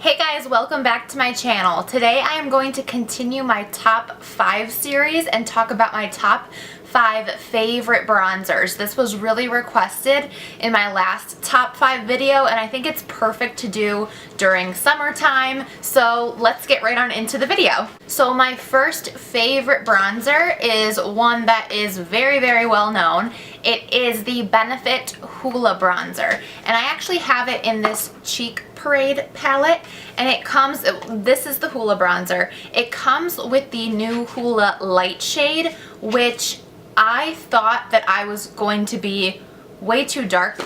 Hey guys, welcome back to my channel. Today I am going to continue my top 5 series and talk about my top 5 favorite bronzers. This was really requested in my last top 5 video and I think it's perfect to do during summertime, so let's get right on into the video. So my first favorite bronzer is one that is very well known. It is the Benefit Holo bronzer, and I actually have it in this Cheek Parade palette, and it comes, this is the Holo bronzer. It comes with the new Holo light shade, which I thought that I was going to be way too dark.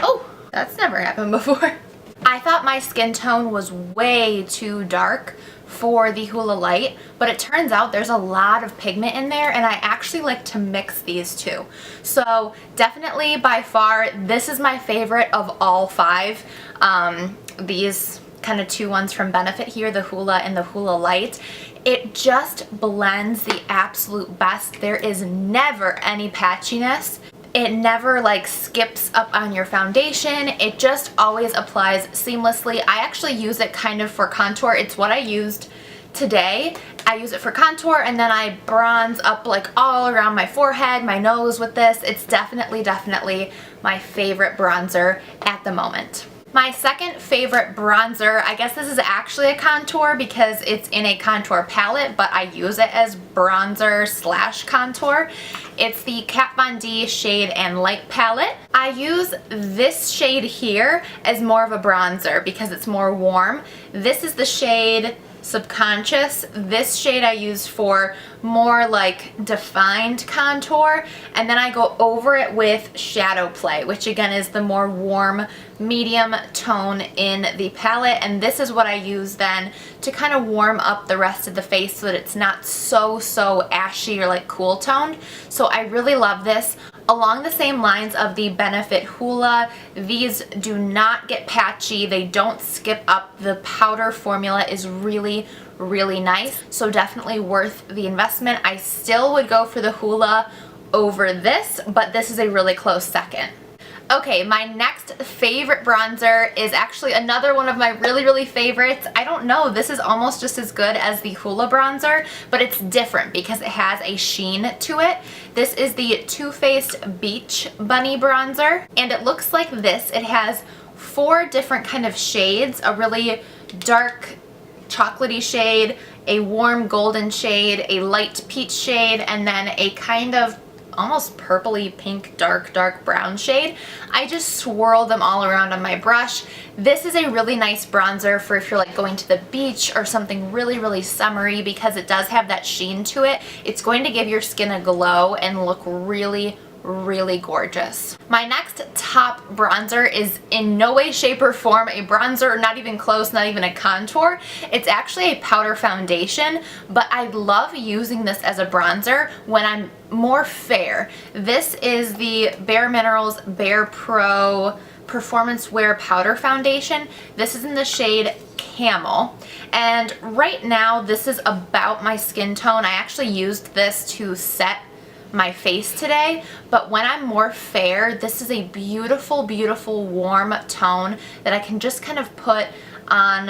Oh, that's never happened before. I thought my skin tone was way too dark for the Holo light, but it turns out there's a lot of pigment in there and I actually like to mix these two. So definitely by far this is my favorite of all 5. These kind of 2 ones from Benefit here, the Holo and the Holo light. It just blends the absolute best. There is never any patchiness. It never like skips up on your foundation. It just always applies seamlessly. I actually use it kind of for contour. It's what I used today. I use it for contour and then I bronze up like all around my forehead, my nose with this. It's definitely my favorite bronzer at the moment. My second favorite bronzer, I guess this is actually a contour because it's in a contour palette, but I use it as bronzer slash contour. It's the Kat Von D Shade and Light palette. I use this shade here as more of a bronzer because it's more warm. This is the shade Subconscious. This shade I use for more like defined contour, and then I go over it with Shadow Play, which again is the more warm medium tone in the palette, and this is what I use then to kind of warm up the rest of the face so that it's not so ashy or like cool toned. So I really love this. Along the same lines of the Benefit Holo, these do not get patchy, they don't skip up. The powder formula is really nice, so definitely worth the investment. I still would go for the Holo over this, but this is a really close second. Okay, my next favorite bronzer is actually another one of my really favorites. I don't know, this is almost just as good as the Holo bronzer, but it's different because it has a sheen to it. This is the Too Faced Beach Bunny bronzer, and it looks like this. It has 4 different kind of shades, a really dark chocolatey shade, a warm golden shade, a light peach shade, and then a kind of almost purpley pink dark brown shade. I just swirl them all around on my brush. This is a really nice bronzer for if you're like going to the beach or something really summery because it does have that sheen to it. It's going to give your skin a glow and look really gorgeous. My next top bronzer is in no way, shape, or form a bronzer, not even close, not even a contour. It's actually a powder foundation, but I love using this as a bronzer when I'm more fair. This is the Bare Minerals Bare Pro Performance Wear Powder Foundation. This is in the shade Camel, and right now this is about my skin tone. I actually used this to set my face today, but when I'm more fair, this is a beautiful warm tone that I can just kind of put on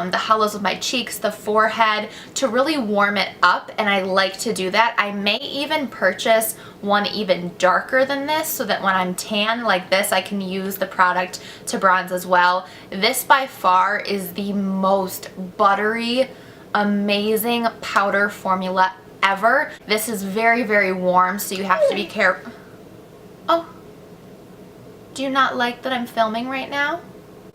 the hollows of my cheeks, the forehead, to really warm it up, and I like to do that. I may even purchase one even darker than this so that when I'm tan like this, I can use the product to bronze as well. This by far is the most buttery, amazing powder formula ever. This is very warm, so you have to be careful. Oh, do you not like that I'm filming right now?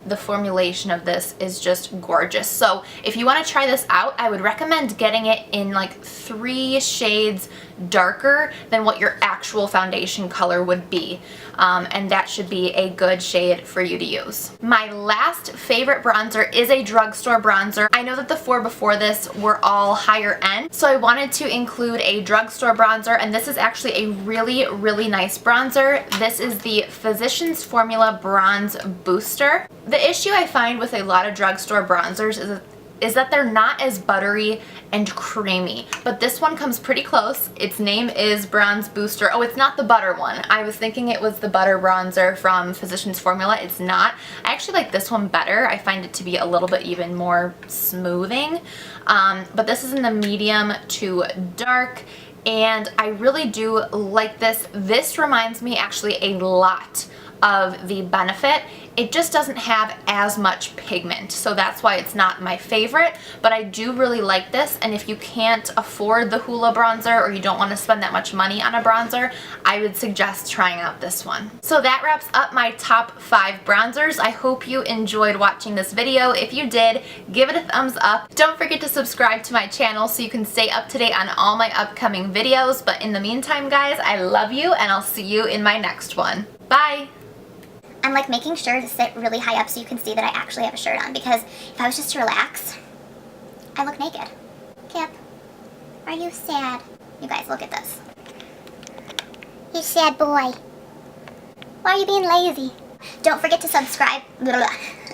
The formulation of this is just gorgeous. So if you want to try this out, I would recommend getting it in like 3 shades darker than what your actual foundation color would be. And that should be a good shade for you to use. My last favorite bronzer is a drugstore bronzer. I know that the 4 before this were all higher end, so I wanted to include a drugstore bronzer, and this is actually a really nice bronzer. This is the Physicians Formula Bronze Booster. The issue I find with a lot of drugstore bronzers is that is that they're not as buttery and creamy, but this one comes pretty close. Its name is Bronze Booster. Oh, it's not the butter one. I was thinking it was the butter bronzer from Physicians Formula. It's not. I actually like this one better. I find it to be a little bit even more smoothing, but this is in the medium to dark, and I really do like this. This reminds me actually a lot of the Benefit. It just doesn't have as much pigment, so that's why it's not my favorite, but I do really like this, and if you can't afford the Holo bronzer or you don't want to spend that much money on a bronzer, I would suggest trying out this one. So that wraps up my top 5 bronzers. I hope you enjoyed watching this video. If you did, give it a thumbs up. Don't forget to subscribe to my channel so you can stay up to date on all my upcoming videos, but in the meantime, guys, I love you, and I'll see you in my next one. Bye! I'm like making sure to sit really high up so you can see that I actually have a shirt on, because if I was just to relax, I look naked. Kip, are you sad? You guys, look at this. You sad boy. Why are you being lazy? Don't forget to subscribe. Blah, blah, blah.